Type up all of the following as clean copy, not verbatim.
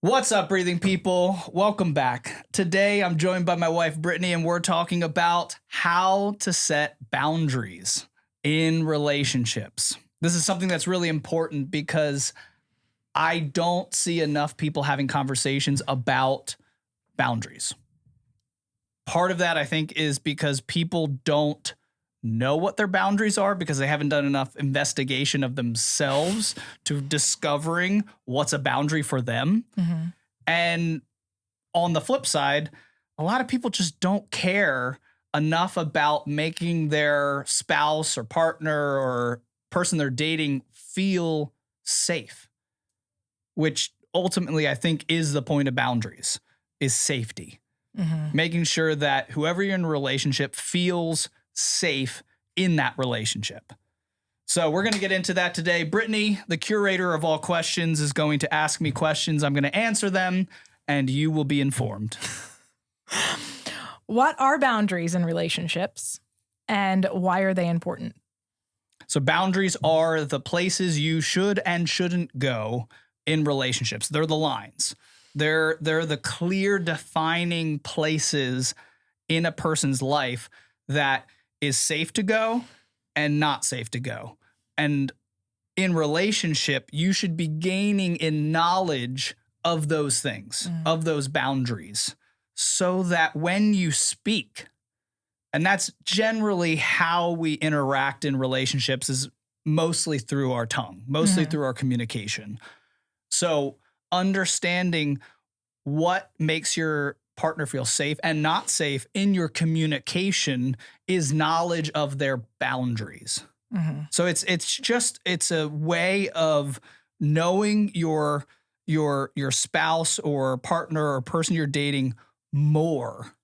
What's up, breathing people? Welcome back. Today, I'm joined by my wife, Brittany, and we're talking about how to set boundaries in relationships. This is something that's really important because I don't see enough people having conversations about boundaries. Part of that, I think, is because people don't know what their boundaries are because they haven't done enough investigation of themselves to discovering what's a boundary for them. Mm-hmm. And on the flip side, a lot of people just don't care enough about making their spouse or partner or person they're dating feel safe, which ultimately I think is the point of boundaries, is safety. Mm-hmm. Making sure that whoever you're in a relationship feels safe in that relationship. So we're going to get into that today. Brittany, the curator of all questions, is going to ask me questions. I'm going to answer them, and you will be informed. What are boundaries in relationships, and why are they important? So boundaries are the places you should and shouldn't go in relationships. They're the lines. They're the clear defining places in a person's life that is safe to go and not safe to go. And in relationship, you should be gaining in knowledge of those things, of those boundaries, so that when you speak, and that's generally how we interact in relationships, is mostly through our tongue, mostly through our communication. So understanding what makes your partner feel safe and not safe in your communication is knowledge of their boundaries. Mm-hmm. So it's a way of knowing your spouse or partner or person you're dating more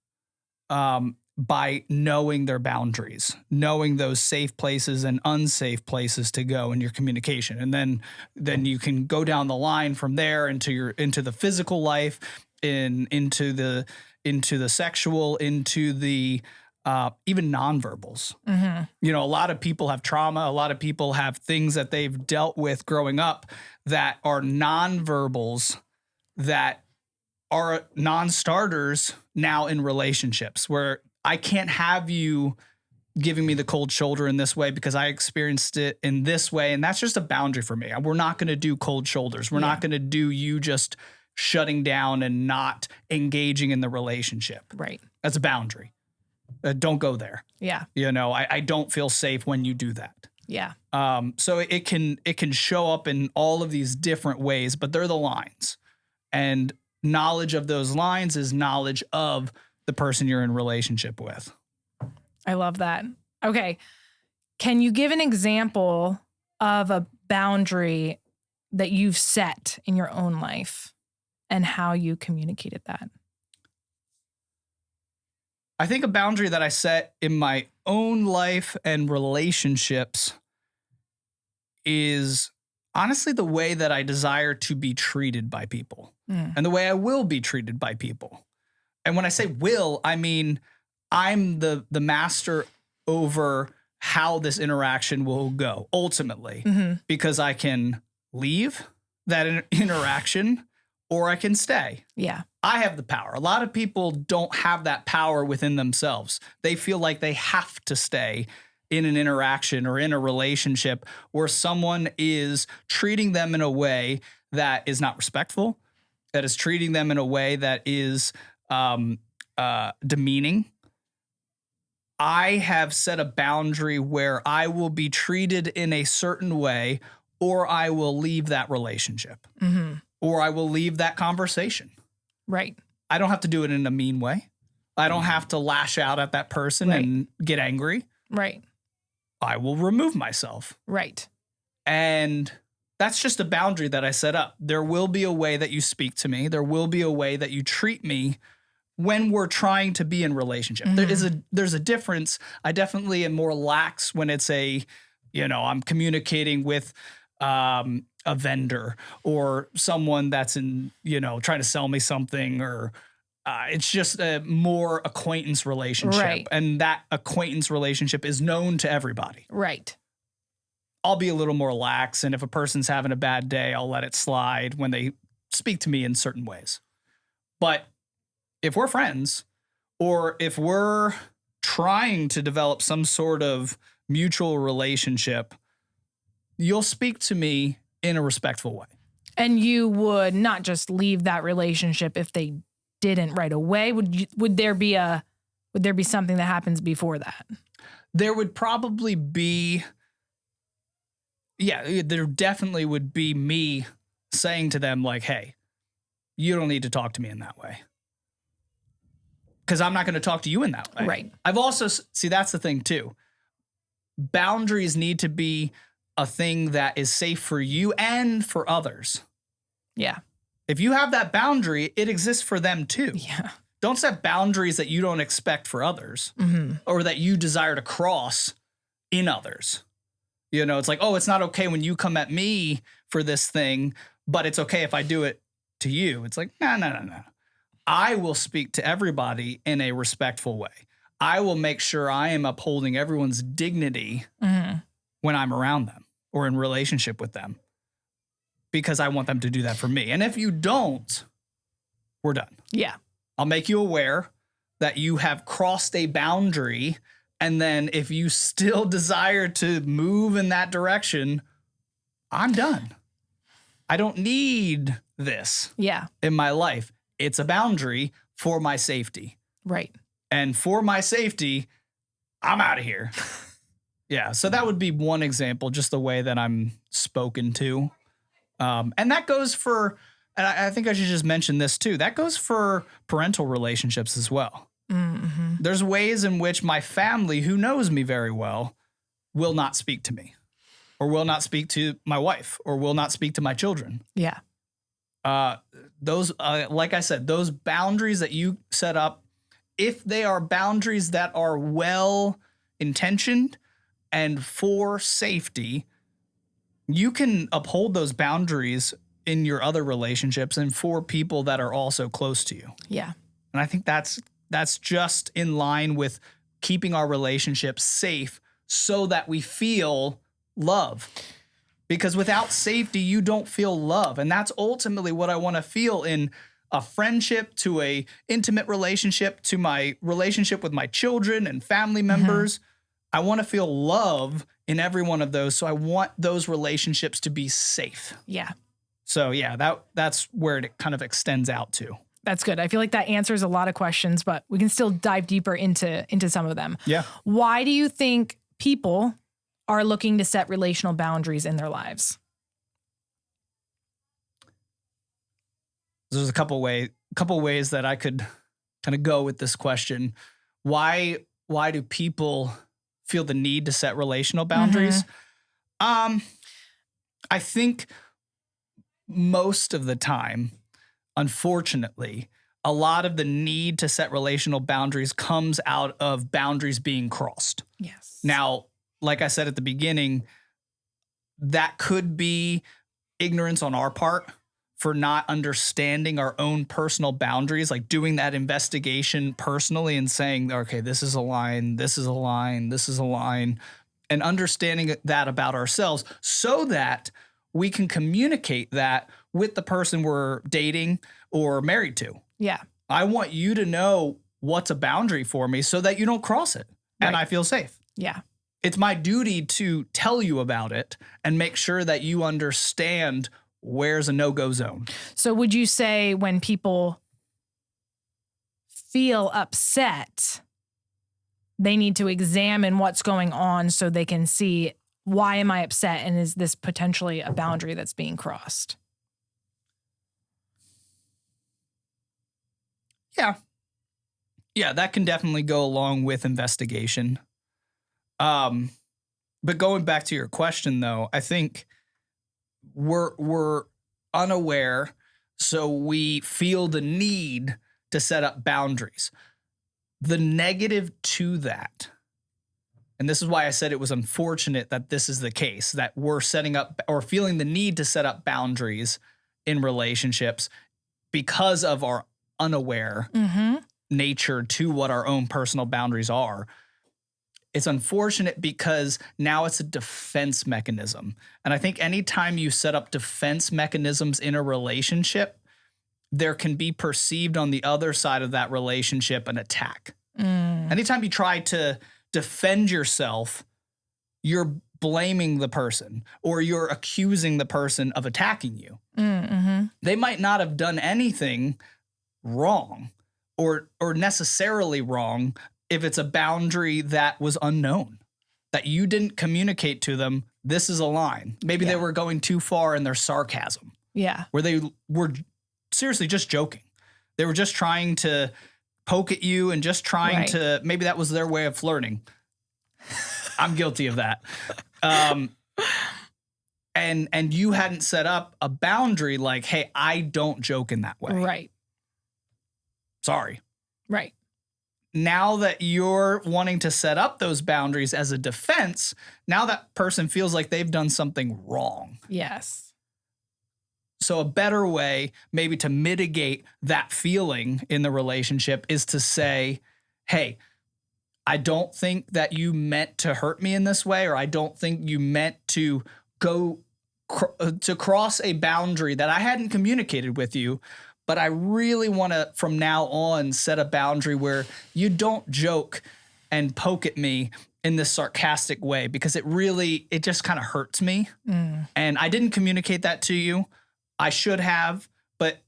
by knowing their boundaries, knowing those safe places and unsafe places to go in your communication. And then you can go down the line from there into the physical life, into the sexual, into the even nonverbals. Mm-hmm. You know, a lot of people have trauma. A lot of people have things that they've dealt with growing up that are nonverbals that are non-starters now in relationships, where I can't have you giving me the cold shoulder in this way because I experienced it in this way. And that's just a boundary for me. We're not going to do cold shoulders. We're not going to do you just shutting down and not engaging in the relationship. Right. That's a boundary. Don't go there. Yeah. You know, I don't feel safe when you do that. Yeah. So it can show up in all of these different ways, but they're the lines. And knowledge of those lines is knowledge of the person you're in relationship with. I love that. Okay. Can you give an example of a boundary that you've set in your own life and how you communicated that? I think a boundary that I set in my own life and relationships is honestly the way that I desire to be treated by people and the way I will be treated by people. And when I say will, I mean I'm the master over how this interaction will go ultimately, because I can leave that interaction or I can stay. Yeah. I have the power. A lot of people don't have that power within themselves. They feel like they have to stay in an interaction or in a relationship where someone is treating them in a way that is not respectful, that is treating them in a way that is demeaning. I have set a boundary where I will be treated in a certain way, or I will leave that relationship, or I will leave that conversation. Right. I don't have to do it in a mean way. I don't have to lash out at that person and get angry. Right. I will remove myself. Right. And that's just a boundary that I set up. There will be a way that you speak to me. There will be a way that you treat me when we're trying to be in relationship. There's a difference. I definitely am more lax when it's I'm communicating with a vendor or someone that's trying to sell me something, or it's just a more acquaintance relationship. Right. And that acquaintance relationship is known to everybody. Right. I'll be a little more lax. And if a person's having a bad day, I'll let it slide when they speak to me in certain ways. But if we're friends, or if we're trying to develop some sort of mutual relationship, you'll speak to me in a respectful way. And you would not just leave that relationship if they didn't right away. Would there be something that happens before that? There would probably be, there definitely would be me saying to them like, hey, you don't need to talk to me in that way. Because I'm not going to talk to you in that way. Right. I've also, see, that's the thing too. Boundaries need to be a thing that is safe for you and for others. Yeah. If you have that boundary, it exists for them too. Yeah. Don't set boundaries that you don't expect for others or that you desire to cross in others. You know, it's like, oh, it's not okay when you come at me for this thing, but it's okay if I do it to you. It's like, no. I will speak to everybody in a respectful way. I will make sure I am upholding everyone's dignity when I'm around them or in relationship with them, because I want them to do that for me. And if you don't, we're done. Yeah. I'll make you aware that you have crossed a boundary. And then if you still desire to move in that direction, I'm done. I don't need this in my life. It's a boundary for my safety. Right. And for my safety, I'm out of here. Yeah. So that would be one example, just the way that I'm spoken to. And that goes for, and I think I should just mention this too, that goes for parental relationships as well. Mm-hmm. There's ways in which my family, who knows me very well, will not speak to me, or will not speak to my wife, or will not speak to my children. Yeah. Those, like I said, those boundaries that you set up, if they are boundaries that are well intentioned and for safety, you can uphold those boundaries in your other relationships and for people that are also close to you. Yeah. And I think that's just in line with keeping our relationships safe so that we feel love. Because without safety, you don't feel love. And that's ultimately what I want to feel in a friendship, to a intimate relationship, to my relationship with my children and family members. I want to feel love in every one of those. So I want those relationships to be safe. Yeah. So yeah, that's where it kind of extends out to. That's good. I feel like that answers a lot of questions, but we can still dive deeper into some of them. Yeah. Why do you think people are looking to set relational boundaries in their lives? There's a couple ways that I could kind of go with this question. Why do people feel the need to set relational boundaries? I think most of the time, unfortunately, a lot of the need to set relational boundaries comes out of boundaries being crossed. Yes. Now, like I said at the beginning, that could be ignorance on our part for not understanding our own personal boundaries, like doing that investigation personally and saying, okay, this is a line, this is a line, this is a line, and understanding that about ourselves so that we can communicate that with the person we're dating or married to. Yeah. I want you to know what's a boundary for me so that you don't cross it and I feel safe. Yeah. It's my duty to tell you about it and make sure that you understand where's a no-go zone. So would you say when people feel upset, they need to examine what's going on so they can see, why am I upset? And is this potentially a boundary that's being crossed? Yeah. Yeah, that can definitely go along with investigation. But going back to your question though, I think we're unaware, so we feel the need to set up boundaries. The negative to that, and this is why I said it was unfortunate that this is the case, that we're setting up or feeling the need to set up boundaries in relationships because of our unaware nature to what our own personal boundaries are. It's unfortunate because now it's a defense mechanism. And I think anytime you set up defense mechanisms in a relationship, there can be perceived on the other side of that relationship an attack. Anytime you try to defend yourself, you're blaming the person or you're accusing the person of attacking you. They might not have done anything wrong or necessarily wrong if it's a boundary that was unknown, that you didn't communicate to them, this is a line. Maybe they were going too far in their sarcasm. Yeah. Where they were seriously just joking. They were just trying to poke at you and just trying to, maybe that was their way of flirting. I'm guilty of that. And you hadn't set up a boundary like, hey, I don't joke in that way. Right. Sorry. Right. Now that you're wanting to set up those boundaries as a defense, now that person feels like they've done something wrong. Yes. So a better way maybe to mitigate that feeling in the relationship is to say, hey, I don't think that you meant to hurt me in this way, or I don't think you meant to go to cross a boundary that I hadn't communicated with you, but I really want to, from now on, set a boundary where you don't joke and poke at me in this sarcastic way, because it just kind of hurts me. And I didn't communicate that to you. I should have, but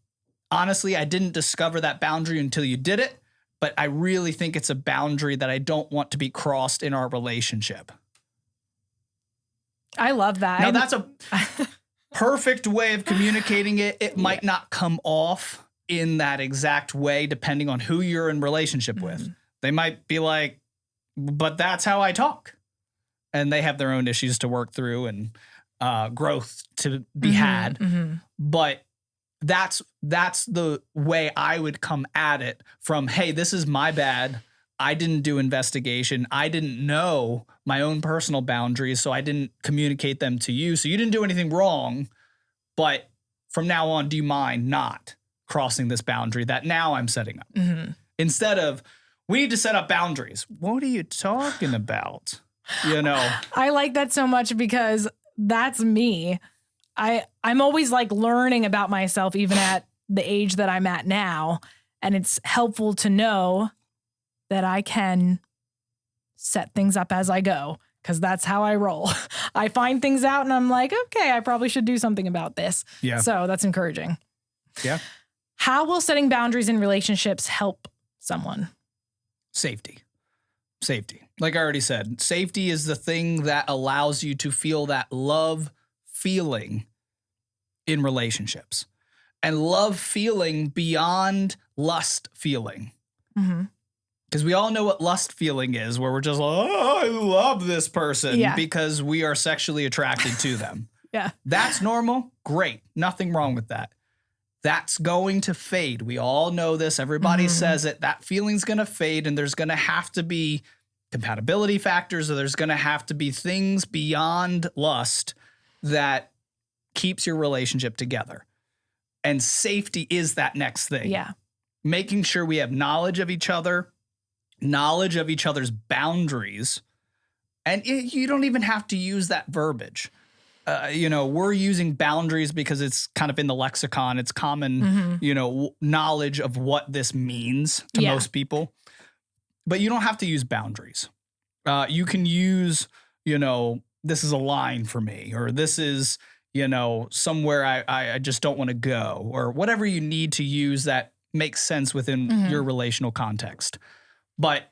honestly, I didn't discover that boundary until you did it. But I really think it's a boundary that I don't want to be crossed in our relationship. I love that. Now, that's a perfect way of communicating it. It might not come off in that exact way, depending on who you're in relationship with. They might be like, but that's how I talk. And they have their own issues to work through and growth to be had. But that's the way I would come at it from, hey, this is my bad. I didn't do investigation. I didn't know my own personal boundaries, so I didn't communicate them to you. So you didn't do anything wrong. But from now on, do you mind not crossing this boundary that now I'm setting up? Instead of, we need to set up boundaries. What are you talking about? You know? I like that so much because that's me. I'm always like learning about myself, even at the age that I'm at now. And it's helpful to know that I can set things up as I go, because that's how I roll. I find things out and I'm like, okay, I probably should do something about this. Yeah. So that's encouraging. Yeah. How will setting boundaries in relationships help someone? Safety. Like I already said, safety is the thing that allows you to feel that love feeling in relationships, and love feeling beyond lust feeling. Because we all know what lust feeling is, where we're just like, oh, I love this person because we are sexually attracted to them. That's normal. Great. Nothing wrong with that. That's going to fade. We all know this. Everybody says it. That feeling's going to fade, and there's going to have to be compatibility factors, or there's going to have to be things beyond lust that keeps your relationship together. And safety is that next thing. Yeah. Making sure we have knowledge of each other, knowledge of each other's boundaries. And you don't even have to use that verbiage. We're using boundaries because it's kind of in the lexicon. It's common, knowledge of what this means to most people. But you don't have to use boundaries. You can use, this is a line for me, or this is, somewhere I just don't want to go, or whatever you need to use that makes sense within your relational context. But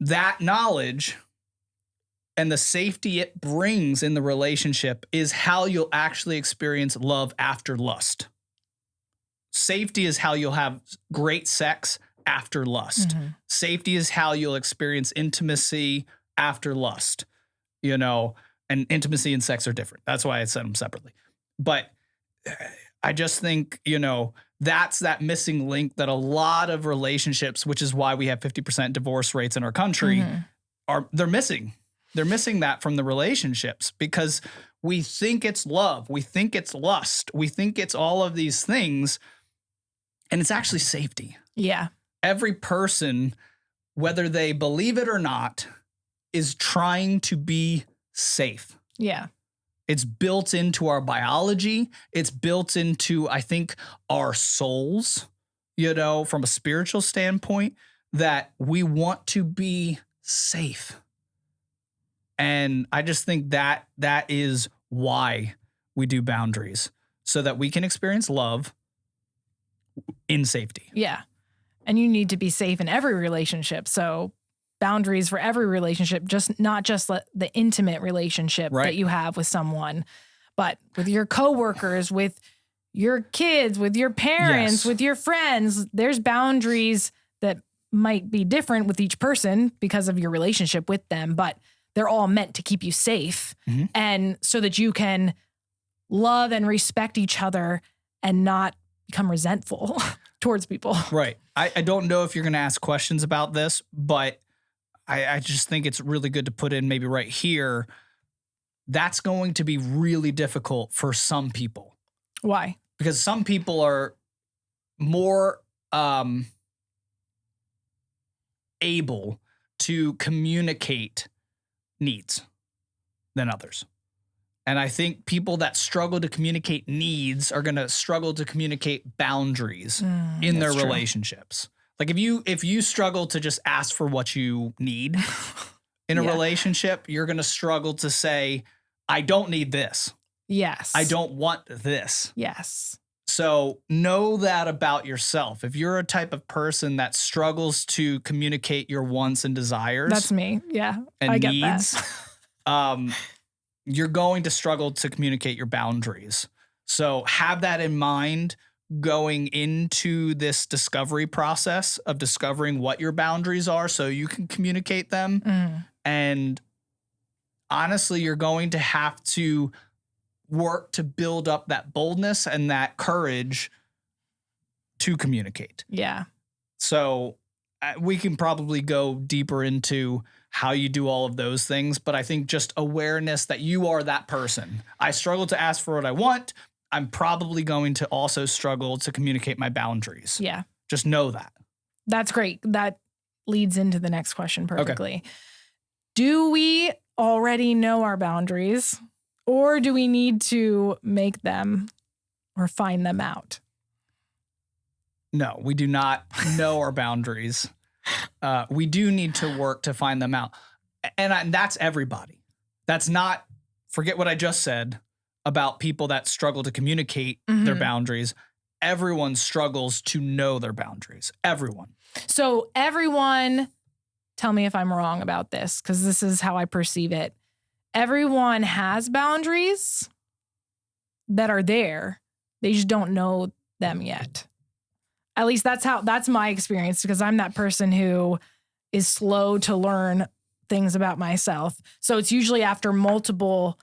that knowledge and the safety it brings in the relationship is how you'll actually experience love after lust. Safety is how you'll have great sex after lust. Safety is how you'll experience intimacy after lust, and intimacy and sex are different. That's why I said them separately. But I just think, that's that missing link that a lot of relationships, which is why we have 50% divorce rates in our country, they're missing. They're missing that from the relationships because we think it's love. We think it's lust. We think it's all of these things, and it's actually safety. Yeah. Every person, whether they believe it or not, is trying to be safe. Yeah. It's built into our biology. It's built into, I think, our souls, from a spiritual standpoint, that we want to be safe. And I just think that is why we do boundaries, so that we can experience love in safety. Yeah. And you need to be safe in every relationship. So boundaries for every relationship, not just the intimate relationship that you have with someone, but with your coworkers, with your kids, with your parents, with your friends. There's boundaries that might be different with each person because of your relationship with them, but they're all meant to keep you safe, and so that you can love and respect each other and not become resentful towards people. Right. I don't know if you're going to ask questions about this, but I just think it's really good to put in maybe right here. That's going to be really difficult for some people. Why? Because some people are more able to communicate needs than others. And I think people that struggle to communicate needs are going to struggle to communicate boundaries in their relationships. Like if you struggle to just ask for what you need in a relationship, you're going to struggle to say, I don't need this. Yes. I don't want this. Yes. So know that about yourself. If you're a type of person that struggles to communicate your wants and desires. That's me. Yeah. And I get needs, that. You're going to struggle to communicate your boundaries. So have that in mind going into this discovery process of discovering what your boundaries are so you can communicate them. And honestly, you're going to have to work to build up that boldness and that courage to communicate. Yeah. So we can probably go deeper into how you do all of those things, but I think just awareness that you are that person. I struggle to ask for what I want. I'm probably going to also struggle to communicate my boundaries. Yeah. Just know that. That's great. That leads into the next question perfectly. Okay. Do we already know our boundaries, or do we need to make them or find them out? No, we do not know our boundaries. We do need to work to find them out. And that's everybody. That's not, forget what I just said about people that struggle to communicate their boundaries. Everyone struggles to know their boundaries. Everyone. So everyone, tell me if I'm wrong about this, because this is how I perceive it. Everyone has boundaries that are there. They just don't know them yet. At least that's my experience, because I'm that person who is slow to learn things about myself. So it's usually after multiple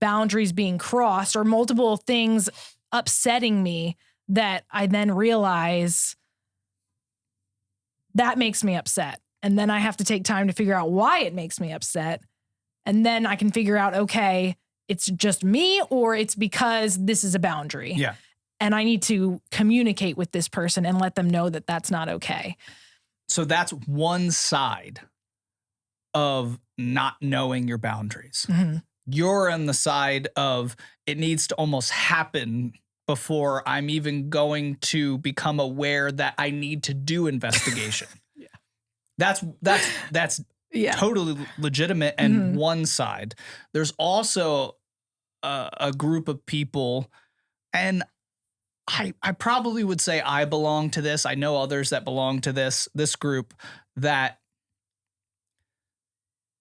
boundaries being crossed or multiple things upsetting me that I then realize that makes me upset. And then I have to take time to figure out why it makes me upset. And then I can figure out, okay, it's just me, or it's because this is a boundary. Yeah. And I need to communicate with this person and let them know that that's not okay. So that's one side of not knowing your boundaries. You're on the side of it needs to almost happen before I'm even going to become aware that I need to do investigation. That's totally legitimate and one side. There's also a group of people, and I probably would say I belong to this. I know others that belong to this group, that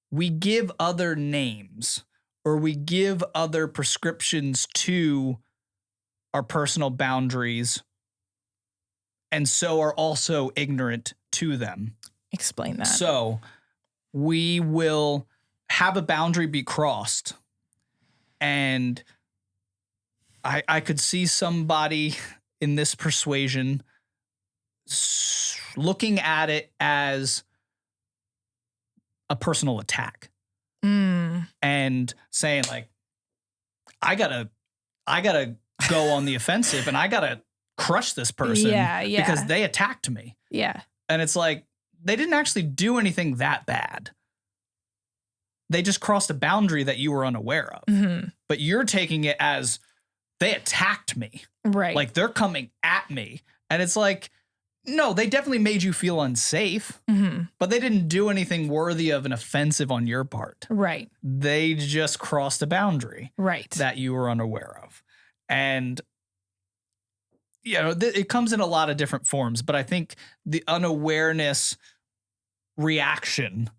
we give other names or we give other prescriptions to our personal boundaries, and so are also ignorant to them. Explain that. So we will have a boundary be crossed, and I could see somebody in this persuasion looking at it as a personal attack and saying, like, I gotta go on the offensive and I gotta crush this person because they attacked me. Yeah. And it's like, they didn't actually do anything that bad. they just crossed a boundary that you were unaware of. Mm-hmm. But you're taking it as they attacked me. Right. Like they're coming at me. And it's like, no, they definitely made you feel unsafe, Mm-hmm. but they didn't do anything worthy of an offensive on your part. Right. They just crossed a boundary Right. that you were unaware of. And, you know, it comes in a lot of different forms, but I think the unawareness reaction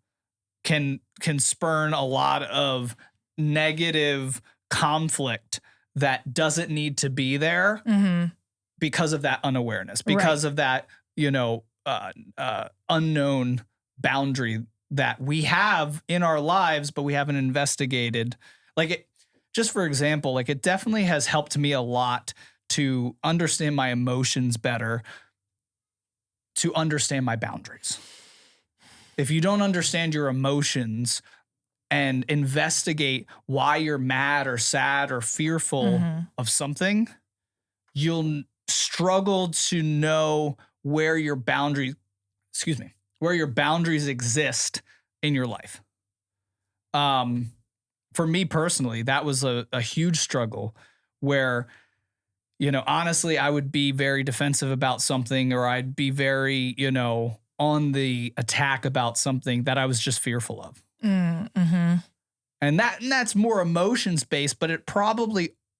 can spurn a lot of negative conflict that doesn't need to be there. Mm-hmm. Because of that unawareness, because of that, you know, unknown boundary that we have in our lives, but we haven't investigated. Like it, just for example, like it definitely has helped me a lot to understand my emotions better, to understand my boundaries. If you don't understand your emotions and investigate why you're mad or sad or fearful of something, you'll struggle to know where your boundaries exist in your life. For me personally, that was a huge struggle where, you know, honestly, I would be very defensive about something, or I'd be very, you know, on the attack about something that I was just fearful of. Mm-hmm. And that's more emotions based, but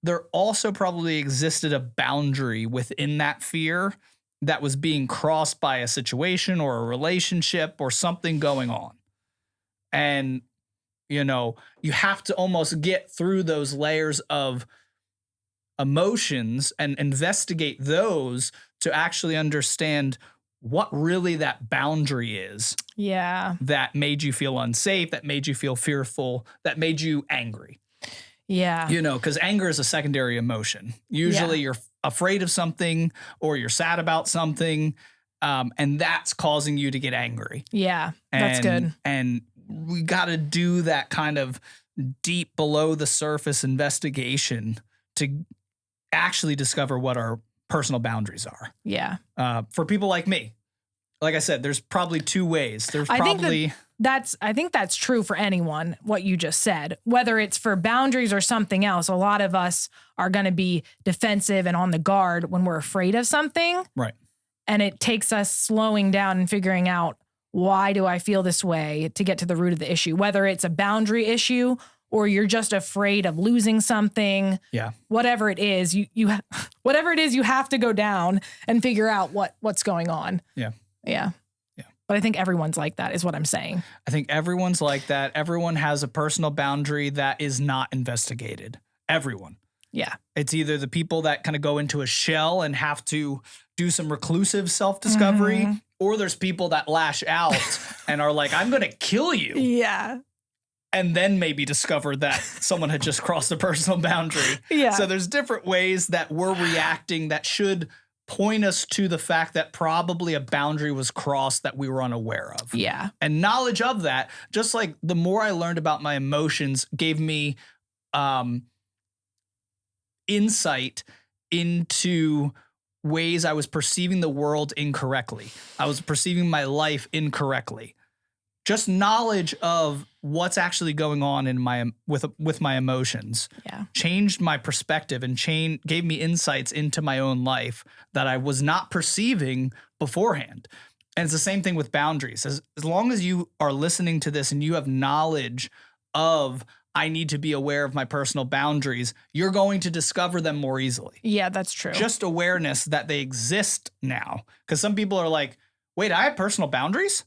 there also probably existed a boundary within that fear that was being crossed by a situation or a relationship or something going on. And, you know, you have to almost get through those layers of emotions and investigate those to actually understand what really that boundary is. Yeah. That made you feel unsafe, that made you feel fearful, that made you angry. Yeah. You know, because anger is a secondary emotion. Usually you're afraid of something or you're sad about something, and that's causing you to get angry. Yeah, that's good. And we got to do that kind of deep below the surface investigation to actually discover what our personal boundaries are. Yeah. For people like me, like I said, there's probably two ways. I think that's true for anyone, what you just said, whether it's for boundaries or something else. A lot of us are going to be defensive and on the guard when we're afraid of something. Right. And it takes us slowing down and figuring out, why do I feel this way, to get to the root of the issue, whether it's a boundary issue or you're just afraid of losing something. Yeah. Whatever it is, you have to go down and figure out what's going on. Yeah. Yeah. But I think everyone's like that, is what I'm saying. I think everyone's like that. Everyone has a personal boundary that is not investigated. Everyone. Yeah. It's either the people that kind of go into a shell and have to do some reclusive self-discovery, or there's people that lash out and are like, I'm going to kill you. Yeah. And then maybe discover that someone had just crossed a personal boundary. Yeah. So there's different ways that we're reacting that should point us to the fact that probably a boundary was crossed that we were unaware of. Yeah. And knowledge of that, just like the more I learned about my emotions, gave me insight into ways I was perceiving the world incorrectly. I was perceiving my life incorrectly. Just knowledge of what's actually going on in with my emotions changed my perspective and gave me insights into my own life that I was not perceiving beforehand. And it's the same thing with boundaries. As long as you are listening to this and you have knowledge of, I need to be aware of my personal boundaries, you're going to discover them more easily. Yeah, that's true. Just awareness that they exist now. Because some people are like, wait, I have personal boundaries?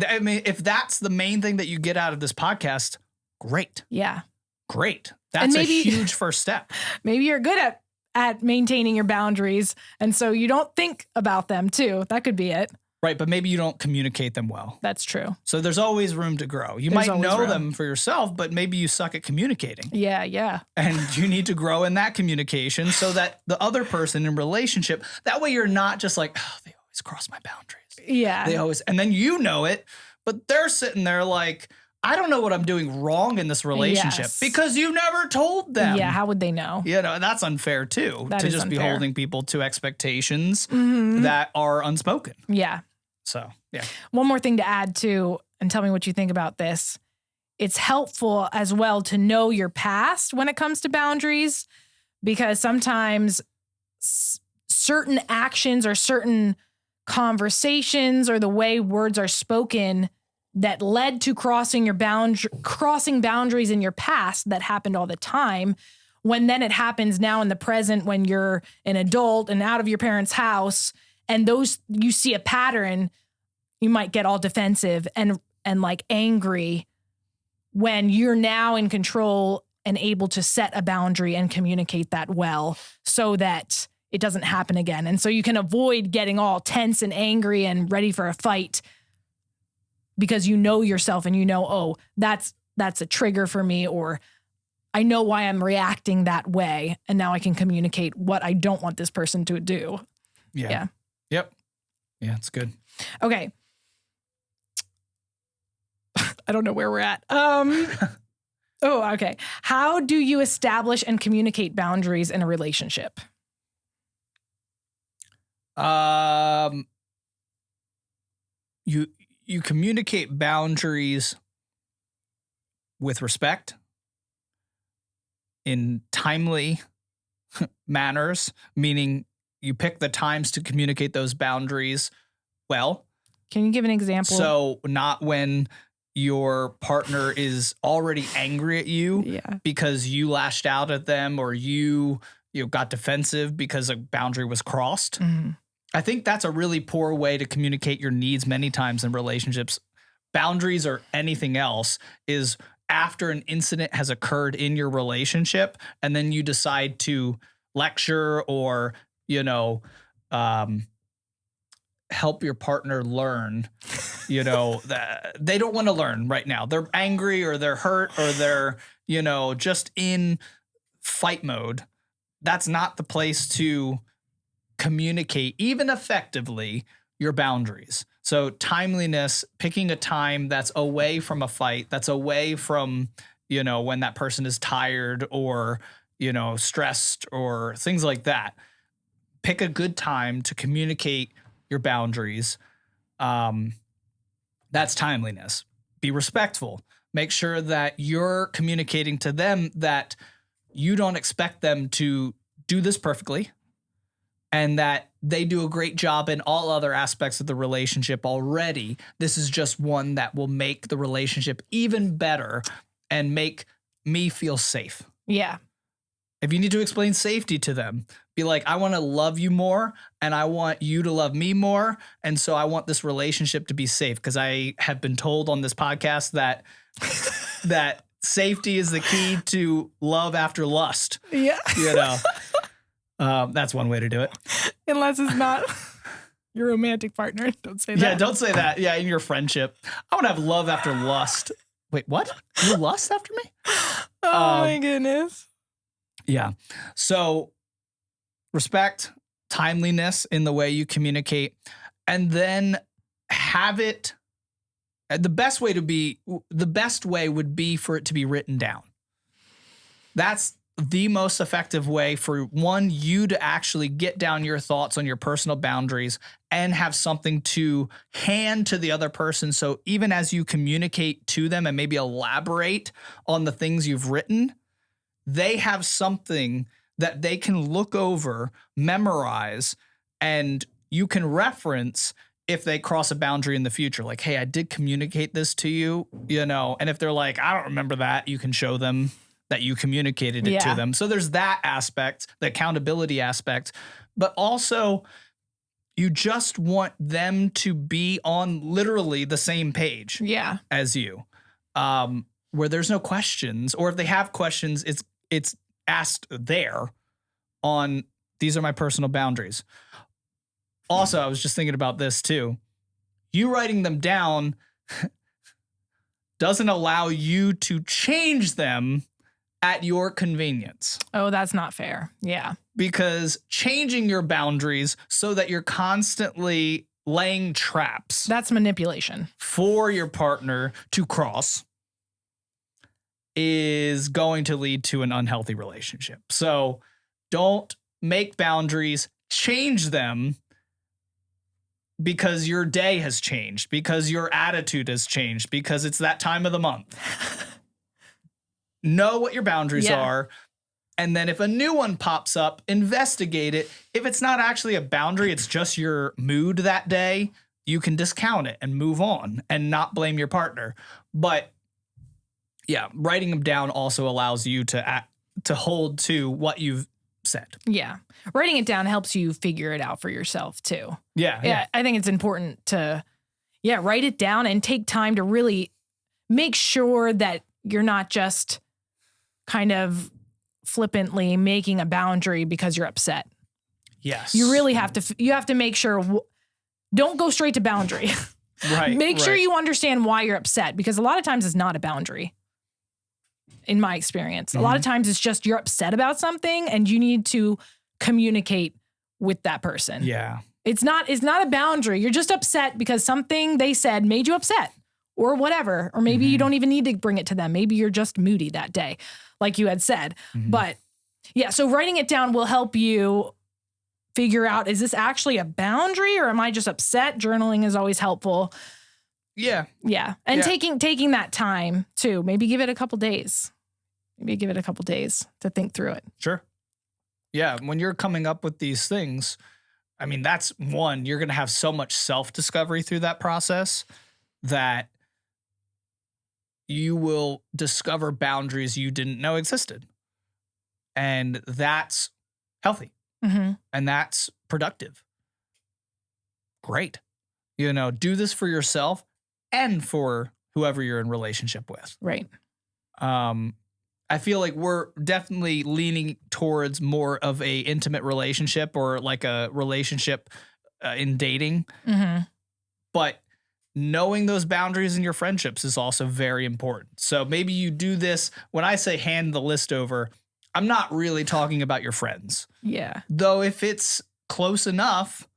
I mean, if that's the main thing that you get out of this podcast, great. Yeah. Great. That's a huge first step. Maybe you're good at maintaining your boundaries, and so you don't think about them too. That could be it. Right, but maybe you don't communicate them well. That's true. So there's always room to grow. You might know them for yourself, but maybe you suck at communicating. Yeah, yeah. And you need to grow in that communication so that the other person in relationship, that way you're not just like, oh, they always cross my boundaries. Yeah. They always, and then you know it, but they're sitting there like, I don't know what I'm doing wrong in this relationship because you never told them. Yeah, how would they know? You know, that's unfair too, that to just unfair. be holding people to expectations that are unspoken. Yeah. So, yeah. One more thing to add to, and tell me what you think about this. it's helpful as well to know your past when it comes to boundaries, because sometimes certain actions or certain conversations or the way words are spoken that led to crossing boundaries in your past that happened all the time, when then it happens now in the present when you're an adult and out of your parents' house, and you see a pattern, you might get all defensive and like angry when you're now in control and able to set a boundary and communicate that well so that it doesn't happen again. And so you can avoid getting all tense and angry and ready for a fight because you know yourself and you know, oh, that's a trigger for me, or I know why I'm reacting that way. And now I can communicate what I don't want this person to do. Yeah. Yep. Yeah, it's good. Okay. I don't know where we're at. Oh, okay. How do you establish and communicate boundaries in a relationship? You communicate boundaries with respect, in timely manners, meaning you pick the times to communicate those boundaries well. Can you give an example? So not when your partner is already angry at you because you lashed out at them, or you got defensive because a boundary was crossed. Mm-hmm. I think that's a really poor way to communicate your needs many times in relationships. Boundaries or anything else is after an incident has occurred in your relationship, and then you decide to lecture or, help your partner learn, that they don't want to learn right now. They're angry or they're hurt or they're, just in fight mode. That's not the place to communicate, even effectively, your boundaries. So timeliness, picking a time that's away from a fight, that's away from, when that person is tired or, stressed or things like that. Pick a good time to communicate your boundaries. That's timeliness. Be respectful. Make sure that you're communicating to them that you don't expect them to do this perfectly, and that they do a great job in all other aspects of the relationship already. This is just one that will make the relationship even better and make me feel safe. Yeah. If you need to explain safety to them, be like, I want to love you more and I want you to love me more. And so I want this relationship to be safe, because I have been told on this podcast that that safety is the key to love after lust. Yeah. That's one way to do it. Unless it's not your romantic partner. Don't say that. Yeah, don't say that. Yeah, in your friendship. I want to have love after lust. Wait, what? You lust after me? Oh my goodness. Yeah. So respect, timeliness in the way you communicate, and then have it. The best way would be for it to be written down. That's the most effective way for you to actually get down your thoughts on your personal boundaries and have something to hand to the other person. So even as you communicate to them and maybe elaborate on the things you've written, they have something that they can look over, memorize, and you can reference if they cross a boundary in the future. Like, hey, I did communicate this to you, and if they're like, I don't remember that, you can show them that you communicated it to them. So there's that aspect, the accountability aspect, but also you just want them to be on literally the same page as you, where there's no questions, or if they have questions, it's asked there on, these are my personal boundaries. Also, I was just thinking about this too. You writing them down doesn't allow you to change them at your convenience. Oh, that's not fair. Yeah. Because changing your boundaries so that you're constantly laying traps. That's manipulation. For your partner to cross is going to lead to an unhealthy relationship. So don't make boundaries, change them because your day has changed, because your attitude has changed, because it's that time of the month. Know what your boundaries are. And then if a new one pops up, investigate it. If it's not actually a boundary, it's just your mood that day, you can discount it and move on and not blame your partner. But yeah, writing them down also allows you to hold to what you've said. Yeah. Writing it down helps you figure it out for yourself too. Yeah. I think it's important to, write it down and take time to really make sure that you're not just kind of flippantly making a boundary because you're upset. Yes. You really have to make sure, don't go straight to boundary. Right. Make sure you understand why you're upset, because a lot of times it's not a boundary. In my experience, a lot of times it's just you're upset about something and you need to communicate with that person. Yeah. It's not a boundary. You're just upset because something they said made you upset or whatever. Or maybe you don't even need to bring it to them. Maybe you're just moody that day, like you had said. But yeah, so writing it down will help you figure out, is this actually a boundary or am I just upset? Journaling is always helpful. Yeah. Yeah. And taking that time too. Maybe give it a couple days. To think through it. Sure. Yeah. When you're coming up with these things, I mean, that's one, you're going to have so much self-discovery through that process that you will discover boundaries you didn't know existed. And that's healthy. And that's productive. Great. Do this for yourself and for whoever you're in relationship with. Right. I feel like we're definitely leaning towards more of a intimate relationship or like a relationship in dating. But knowing those boundaries in your friendships is also very important. So maybe you do this. When I say hand the list over, I'm not really talking about your friends. Yeah. Though if it's close enough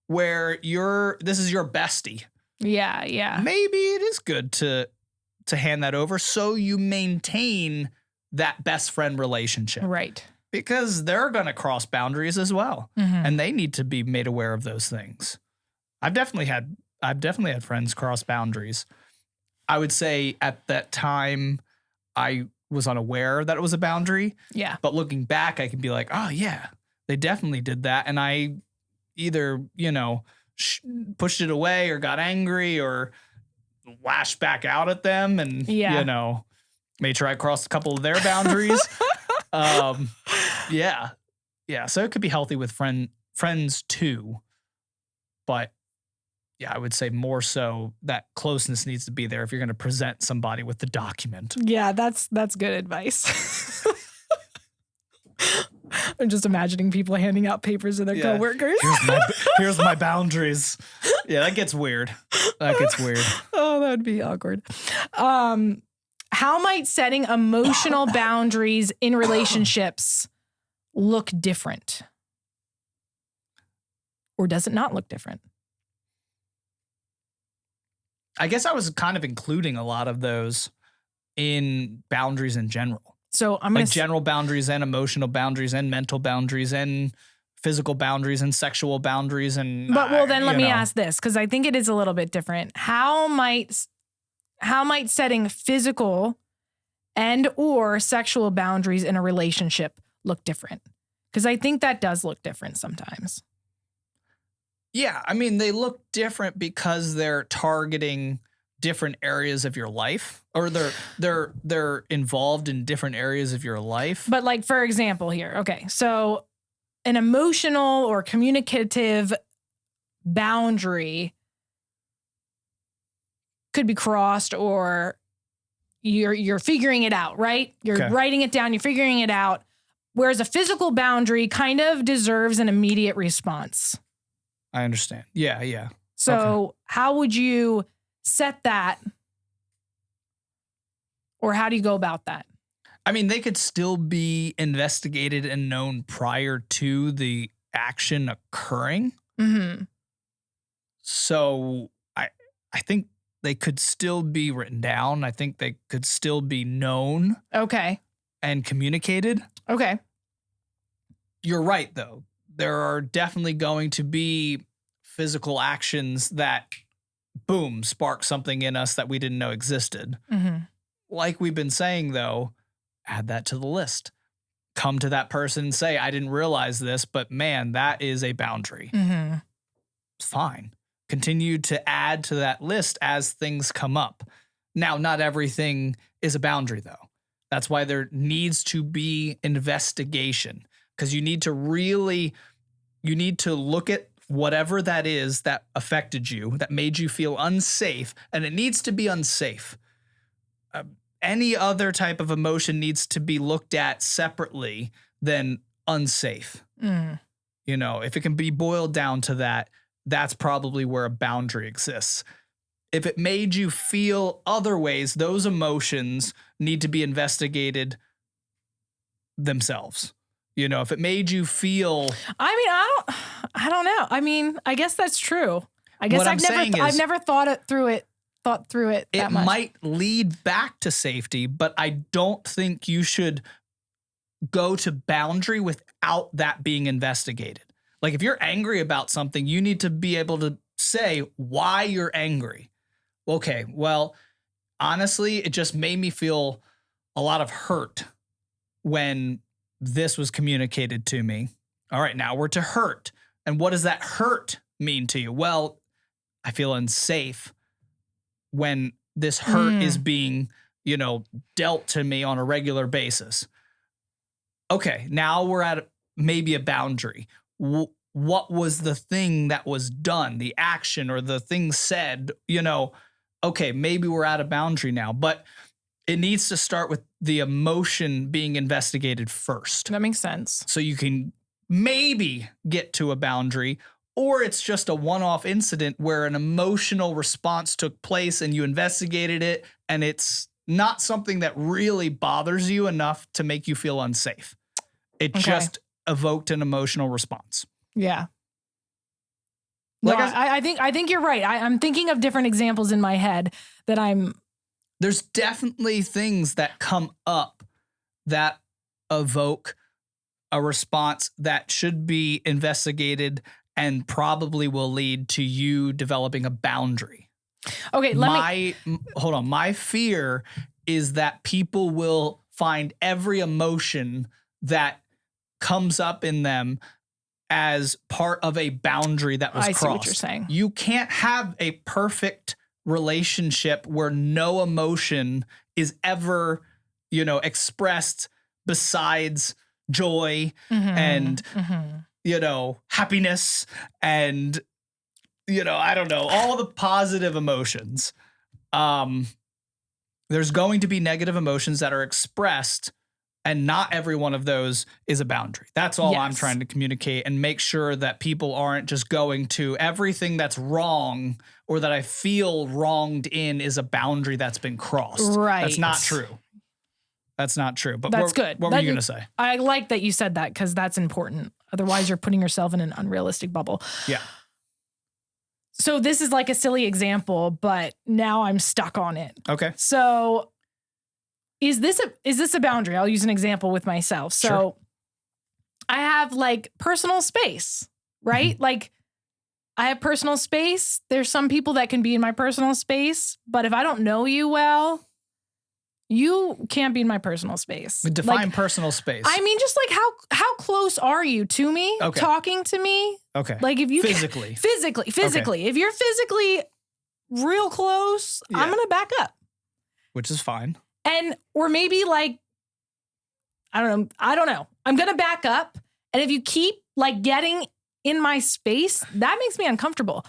where this is your bestie. Yeah. Yeah. Maybe it is good to hand that over so you maintain that best friend relationship. Right. Because they're going to cross boundaries as well. And they need to be made aware of those things. I've definitely had friends cross boundaries. I would say at that time I was unaware that it was a boundary. Yeah. But looking back, I can be like, oh yeah, they definitely did that. And I either, pushed it away or got angry or lashed back out at them and, made sure I crossed a couple of their boundaries. Yeah. So it could be healthy with friends too. But yeah, I would say more so that closeness needs to be there if you're going to present somebody with the document. Yeah, that's good advice. I'm just imagining people handing out papers to their coworkers. Here's my boundaries. Yeah, that gets weird. Oh, that'd be awkward. How might setting emotional boundaries in relationships look different? Or does it not look different? I guess I was kind of including a lot of those in boundaries in general. So I'm like general boundaries and emotional boundaries and mental boundaries and physical boundaries and sexual boundaries and. But then let me ask this, because I think it is a little bit different. How might setting physical and or sexual boundaries in a relationship look different? Because I think that does look different sometimes. Yeah, I mean, they look different because they're targeting different areas of your life, or they're involved in different areas of your life. But like, for example here, okay, so an emotional or communicative boundary could be crossed, or you're figuring it out, right? You're writing it down, you're figuring it out. Whereas a physical boundary kind of deserves an immediate response. I understand. Yeah. So how would you set that? Or how do you go about that? I mean, they could still be investigated and known prior to the action occurring. So I think they could still be written down. I think they could still be known. Okay. And communicated. Okay. You're right, though. There are definitely going to be physical actions that, boom, spark something in us that we didn't know existed. Mm-hmm. Like we've been saying, though, add that to the list. Come to that person and say, I didn't realize this, but man, that is a boundary. Mm-hmm. It's fine. Continue to add to that list as things come up. Now, not everything is a boundary, though. That's why there needs to be investigation, because you need to look at whatever that is that affected you, that made you feel unsafe, and it needs to be unsafe. Any other type of emotion needs to be looked at separately than unsafe. Mm. You know, if it can be boiled down to that, that's probably where a boundary exists. If it made you feel other ways, those emotions need to be investigated themselves. You know, if it made you feel, I don't know. I mean, I guess that's true. I guess I've never thought through it that much. It might lead back to safety, but I don't think you should go to boundary without that being investigated. Like if you're angry about something, you need to be able to say why you're angry. Okay, well, honestly, it just made me feel a lot of hurt when this was communicated to me. All right, now we're to hurt. And what does that hurt mean to you? Well, I feel unsafe when this hurt is being, dealt to me on a regular basis. Okay, now we're at maybe a boundary. What was the thing that was done, the action or the thing said, okay, maybe we're at a boundary now, but it needs to start with the emotion being investigated first. That makes sense. So you can maybe get to a boundary, or it's just a one-off incident where an emotional response took place and you investigated it, and it's not something that really bothers you enough to make you feel unsafe. It just evoked an emotional response. Yeah. No, I think you're right. I'm thinking of different examples in my head that There's definitely things that come up that evoke a response that should be investigated and probably will lead to you developing a boundary. Okay, hold on. My fear is that people will find every emotion that comes up in them as part of a boundary that was crossed. I see what you're saying. You can't have a perfect relationship where no emotion is ever, expressed besides joy and, happiness and, I don't know, all the positive emotions. There's going to be negative emotions that are expressed, and not every one of those is a boundary. That's all I'm trying to communicate and make sure that people aren't just going to everything that's wrong or that I feel wronged in is a boundary that's been crossed. Right. That's not true. That's not true. But that's good. What were you going to say? I like that you said that because that's important. Otherwise, you're putting yourself in an unrealistic bubble. Yeah. So this is like a silly example, but now I'm stuck on it. Okay. So is this a boundary? I'll use an example with myself. So Sure. I have like personal space, right? Like I have personal space. There's some people that can be in my personal space, but if I don't know you well, you can't be in my personal space. Define personal space. I mean, just like how close are you to me? Okay. Talking to me? Okay. Like if you physically. Okay. If you're physically real close, I'm going to back up. Which is fine. Or maybe like, I don't know. I'm going to back up. And if you keep like getting in my space, that makes me uncomfortable.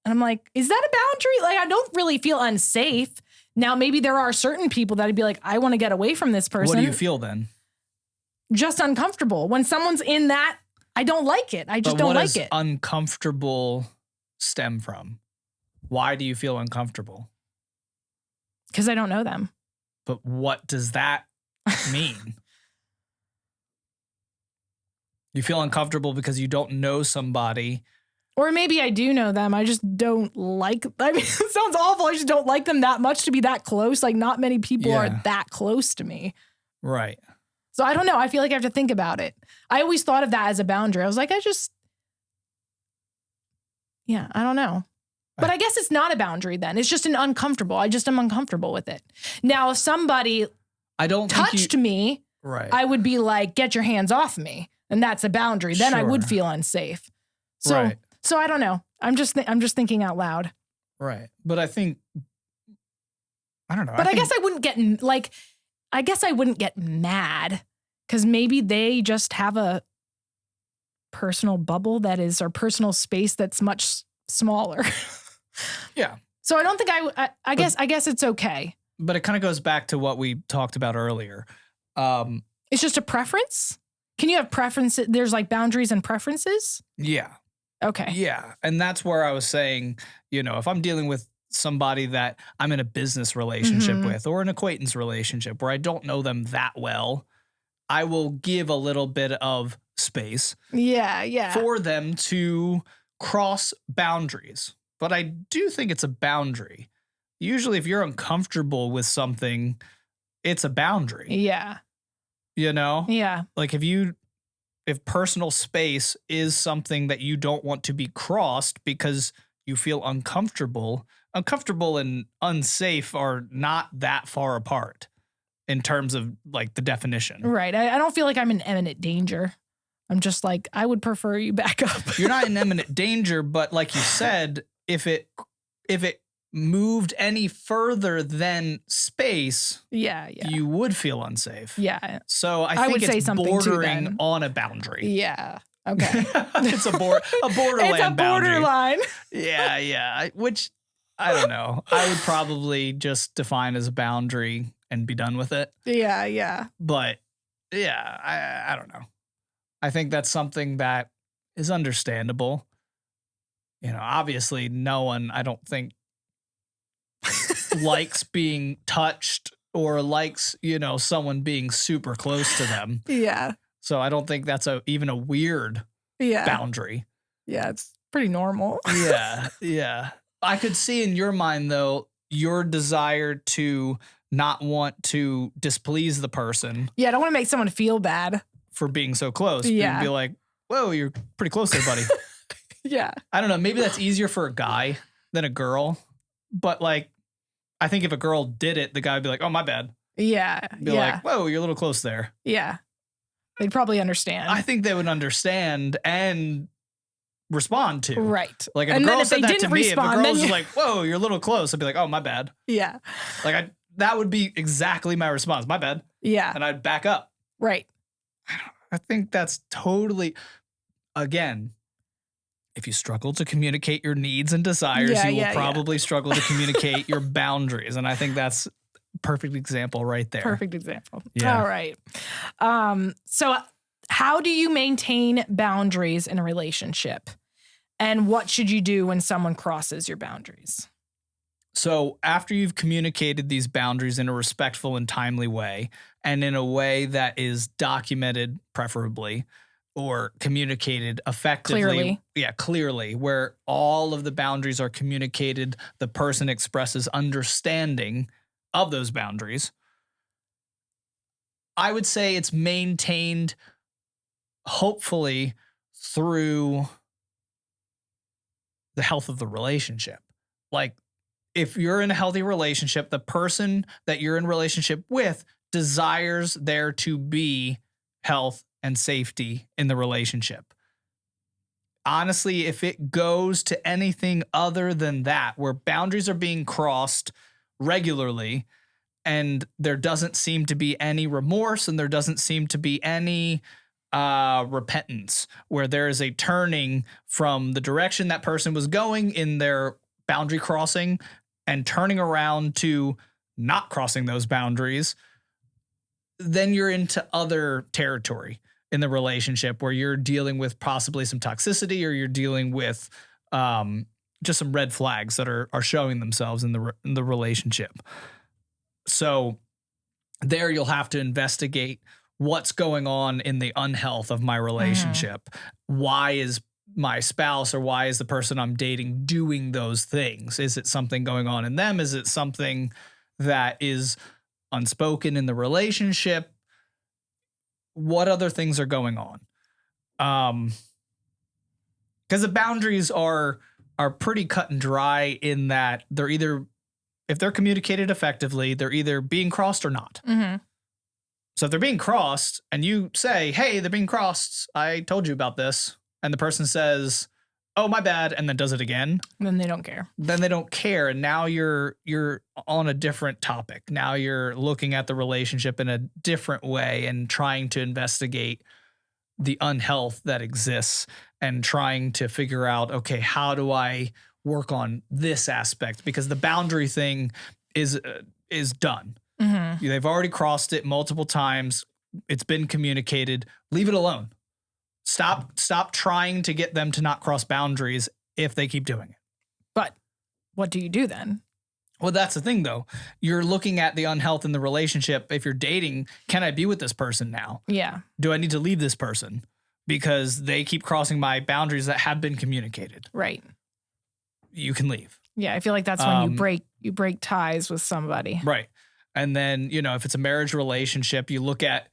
And I'm like, is that a boundary? Like, I don't really feel unsafe. Now, maybe there are certain people that I'd be like, I want to get away from this person. What do you feel then? Just uncomfortable. When someone's in that, I don't like it. I just don't like it. What does uncomfortable stem from? Why do you feel uncomfortable? Because I don't know them. But what does that mean? You feel uncomfortable because you don't know somebody. Or maybe I do know them. I just don't like, I mean, it sounds awful. I just don't like them that much to be that close. Like not many people are that close to me. Right. So I don't know. I feel like I have to think about it. I always thought of that as a boundary. I was like, Yeah, I don't know. But I guess it's not a boundary then. It's just an uncomfortable. I just am uncomfortable with it. Now, if somebody touched me, right, I would be like, get your hands off me. And that's a boundary. Then I would Sure. feel unsafe. So, Right. so I don't know. I'm just thinking out loud. Right. But I think, I don't know. But I guess I wouldn't get mad because maybe they just have a personal bubble or personal space that's much smaller. Yeah. So I don't think I guess it's okay. But it kind of goes back to what we talked about earlier. It's just a preference. Can you have preferences? There's like boundaries and preferences. Yeah. Okay. Yeah. And that's where I was saying, if I'm dealing with somebody that I'm in a business relationship Mhm. with or an acquaintance relationship where I don't know them that well, I will give a little bit of space Yeah. for them to cross boundaries. But I do think it's a boundary. Usually, if you're uncomfortable with something, it's a boundary. Yeah. Yeah. Like if personal space is something that you don't want to be crossed because you feel uncomfortable and unsafe are not that far apart in terms of like the definition. Right. I don't feel like I'm in imminent danger. I'm just like, I would prefer you back up. You're not in imminent danger, but like you said, if it moved any further than space, yeah. you would feel unsafe. Yeah. So I think would say it's something bordering too, on a boundary. Yeah. Okay. It's a borderland It's a boundary. borderline. Yeah. Which I don't know. I would probably just define as a boundary and be done with it. Yeah. But yeah, I don't know. I think that's something that is understandable. Obviously no one, I don't think, likes being touched or likes, someone being super close to them. Yeah. So I don't think that's even a weird boundary. Yeah, it's pretty normal. Yeah. I could see in your mind, though, your desire to not want to displease the person. Yeah, I don't want to make someone feel bad For being so close. Yeah. Be like, whoa, you're pretty close there, buddy. Yeah. I don't know. Maybe that's easier for a guy than a girl. But like, I think if a girl did it, the guy would be like, oh, my bad. Yeah. Be like, whoa, you're a little close there. Yeah. They'd probably understand. I think they would understand and respond to. Right. Like if And a then girl if they said that didn't to me, if a respond, girl then was you- like, whoa, you're a little close, I'd be like, oh, my bad. Yeah. Like that would be exactly my response. My bad. Yeah. And I'd back up. Right. I think that's totally, again, if you struggle to communicate your needs and desires, you will probably struggle to communicate your boundaries. And I think that's a perfect example right there. Perfect example. Yeah. All right. So how do you maintain boundaries in a relationship? And what should you do when someone crosses your boundaries? So after you've communicated these boundaries in a respectful and timely way, and in a way that is documented preferably, or communicated effectively. Clearly, where all of the boundaries are communicated, the person expresses understanding of those boundaries. I would say it's maintained, hopefully, through the health of the relationship. Like, if you're in a healthy relationship, the person that you're in relationship with desires there to be health and safety in the relationship. Honestly, if it goes to anything other than that, where boundaries are being crossed regularly and there doesn't seem to be any remorse and there doesn't seem to be any repentance, where there is a turning from the direction that person was going in their boundary crossing and turning around to not crossing those boundaries, then you're into other territory in the relationship where you're dealing with possibly some toxicity, or you're dealing with just some red flags that are showing themselves in the relationship. So there you'll have to investigate what's going on in the unhealth of my relationship. Why is my spouse or why is the person I'm dating doing those things? Is it something going on in them? Is it something that is unspoken in the relationship? What other things are going on? Because the boundaries are are pretty cut and dry in that they're either, if they're communicated effectively, they're either being crossed or not. Mm-hmm. So if they're being crossed and you say, hey, they're being crossed, I told you about this, and the person says, oh, my bad, and then does it again, Then they don't care. then they don't care. And now you're on a different topic. Now you're looking at the relationship in a different way and trying to investigate the unhealth that exists and trying to figure out, okay, how do I work on this aspect? Because the boundary thing is done. Mm-hmm. They've already crossed it multiple times. It's been communicated. Leave it alone. Stop trying to get them to not cross boundaries if they keep doing it. But what do you do then? Well, that's the thing, though. You're looking at the unhealth in the relationship. If you're dating, can I be with this person now? Yeah. Do I need to leave this person because they keep crossing my boundaries that have been communicated? Right. You can leave. Yeah, I feel like that's when you break ties with somebody. Right. And then, if it's a marriage relationship, you look at,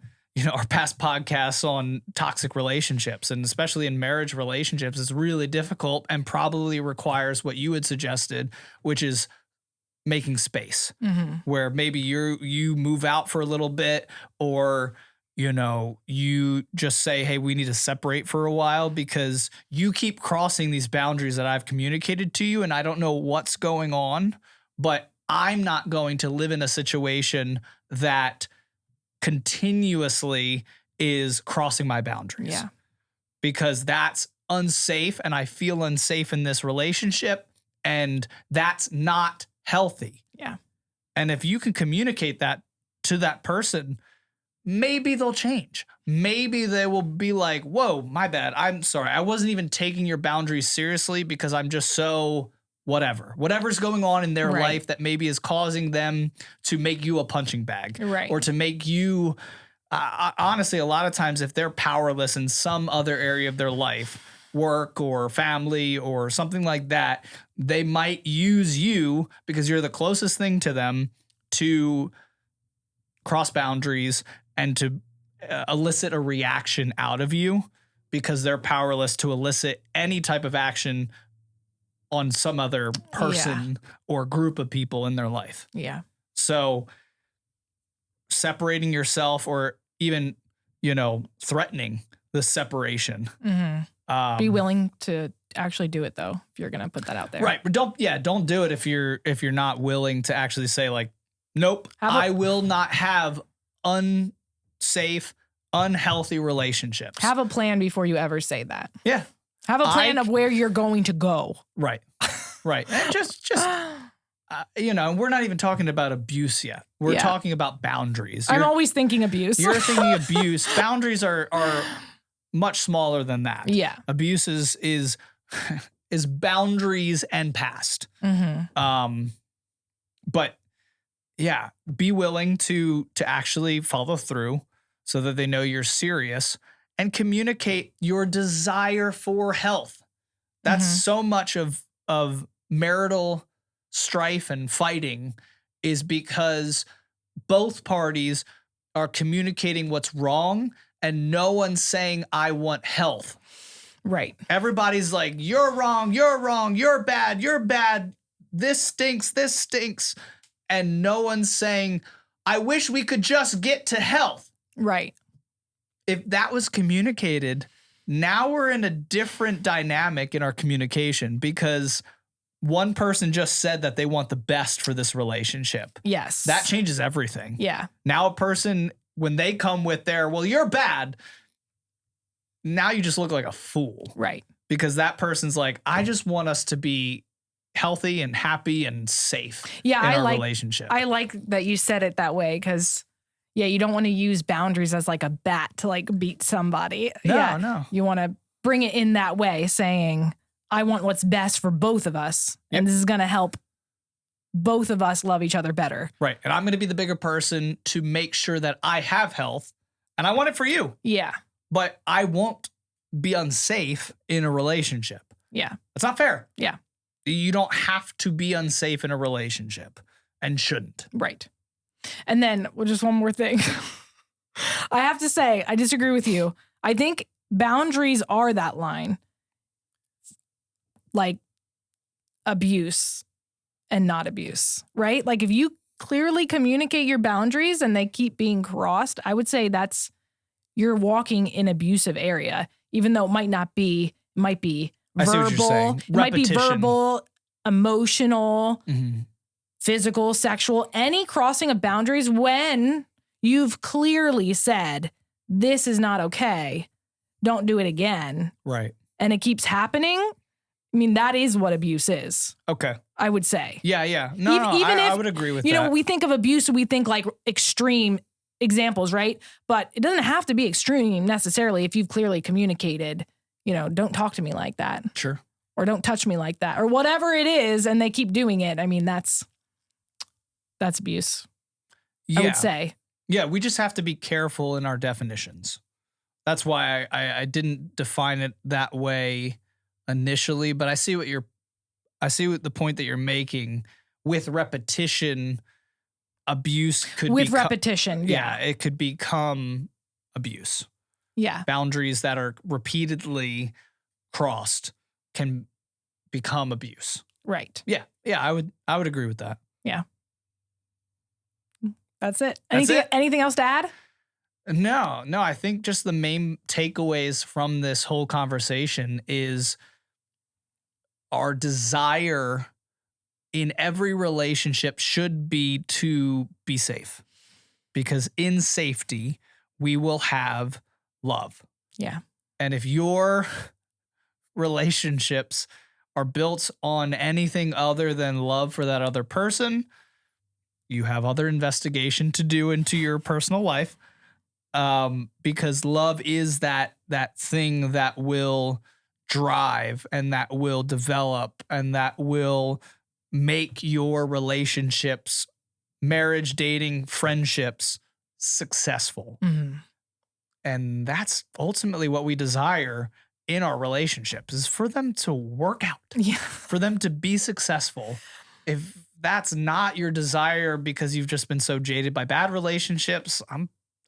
our past podcasts on toxic relationships, and especially in marriage relationships, it's really difficult and probably requires what you had suggested, which is making space, where maybe you move out for a little bit, or, you just say, hey, we need to separate for a while because you keep crossing these boundaries that I've communicated to you. And I don't know what's going on, but I'm not going to live in a situation that continuously is crossing my boundaries. Yeah. Because that's unsafe and I feel unsafe in this relationship, and that's not healthy. Yeah. And if you can communicate that to that person, maybe they'll change. Maybe they will be like, whoa, my bad. I'm sorry. I wasn't even taking your boundaries seriously because I'm just so whatever's going on in their life that maybe is causing them to make you a punching bag, or to make you, honestly, a lot of times if they're powerless in some other area of their life, work or family or something like that, they might use you because you're the closest thing to them to cross boundaries and to elicit a reaction out of you because they're powerless to elicit any type of action on some other person or group of people in their life. Yeah. So separating yourself, or even, threatening the separation. Mm-hmm. Be willing to actually do it though, if you're going to put that out there. Right. But don't do it if you're not willing to actually say like, nope, I will not have unsafe, unhealthy relationships. Have a plan before you ever say that. Yeah. Have a plan of where you're going to go. Right. Right. And just we're not even talking about abuse yet. We're talking about boundaries. I'm always thinking abuse. You're thinking abuse. Boundaries are much smaller than that. Yeah. Abuse is boundaries and past. Mm-hmm. But yeah, be willing to actually follow through so that they know you're serious, and communicate your desire for health. That's so much of marital strife and fighting, is because both parties are communicating what's wrong and no one's saying, I want health. Right. Everybody's like, you're wrong, you're bad, this stinks. And no one's saying, I wish we could just get to health. Right. If that was communicated, now we're in a different dynamic in our communication, because one person just said that they want the best for this relationship. Yes. That changes everything. Yeah. Now a person, when they come with their, well, you're bad, now you just look like a fool. Right. Because that person's like, I just want us to be healthy and happy and safe in our relationship. I like that you said it that way, because you don't want to use boundaries as like a bat to like beat somebody. No. You want to bring it in that way, saying, I want what's best for both of us. Yep. And this is going to help both of us love each other better. Right. And I'm going to be the bigger person to make sure that I have health, and I want it for you. Yeah. But I won't be unsafe in a relationship. Yeah. It's not fair. Yeah. You don't have to be unsafe in a relationship, and shouldn't. Right. And then just one more thing. I have to say, I disagree with you. I think boundaries are that line. Like, abuse and not abuse, right? Like if you clearly communicate your boundaries and they keep being crossed, I would say you're walking in abusive area, even though it might be I see what you're verbal, saying. it might be Repetition. verbal, emotional, Mhm. physical, sexual, any crossing of boundaries when you've clearly said, this is not okay. Don't do it again. Right. And it keeps happening. I mean, that is what abuse is, Okay. I would say. Yeah. No, I would agree with that. You know, we think of abuse, we think like extreme examples, right? But it doesn't have to be extreme necessarily if you've clearly communicated, you know, don't talk to me like that. Sure. Or don't touch me like that. Or whatever it is, and they keep doing it. I mean, that's abuse, I would say. Yeah, we just have to be careful in our definitions. That's why I didn't define it that way initially, but I see what the point that you're making. With repetition, abuse could with repetition. Yeah. it could become abuse. Yeah. Boundaries that are repeatedly crossed can become abuse. Right. Yeah, I would agree with that. Yeah. That's it. That's Anything else to add? No, I think just the main takeaways from this whole conversation is our desire in every relationship should be to be safe, because in safety, we will have love. Yeah. And if your relationships are built on anything other than love for that other person, you have other investigation to do into your personal life. Because love is that thing that will drive and that will develop and that will make your relationships, marriage, dating, friendships successful. Mm-hmm. And that's ultimately what we desire in our relationships, is for them to work out, for them to be successful. If that's not your desire because you've just been so jaded by bad relationships,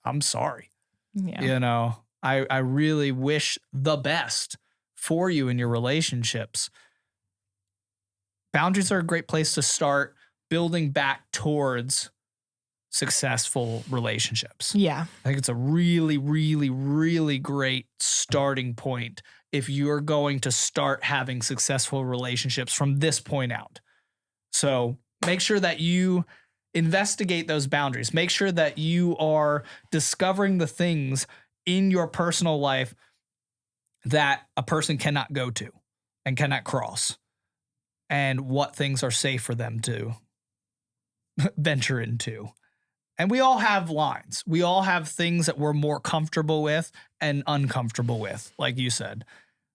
I'm sorry. Yeah. You know, I really wish the best for you in your relationships. Boundaries are a great place to start building back towards successful relationships. Yeah. I think it's a really, really, really great starting point if you're going to start having successful relationships from this point out. So make sure that you investigate those boundaries. Make sure that you are discovering the things in your personal life that a person cannot go to and cannot cross, and what things are safe for them to venture into. And we all have lines. We all have things that we're more comfortable with and uncomfortable with, like you said.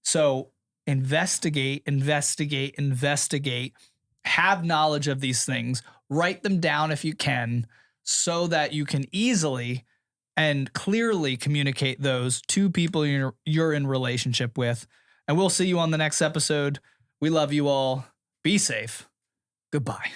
So investigate, have knowledge of these things, write them down if you can, so that you can easily and clearly communicate those to people you're in relationship with. And we'll see you on the next episode. We love you all. Be safe. Goodbye.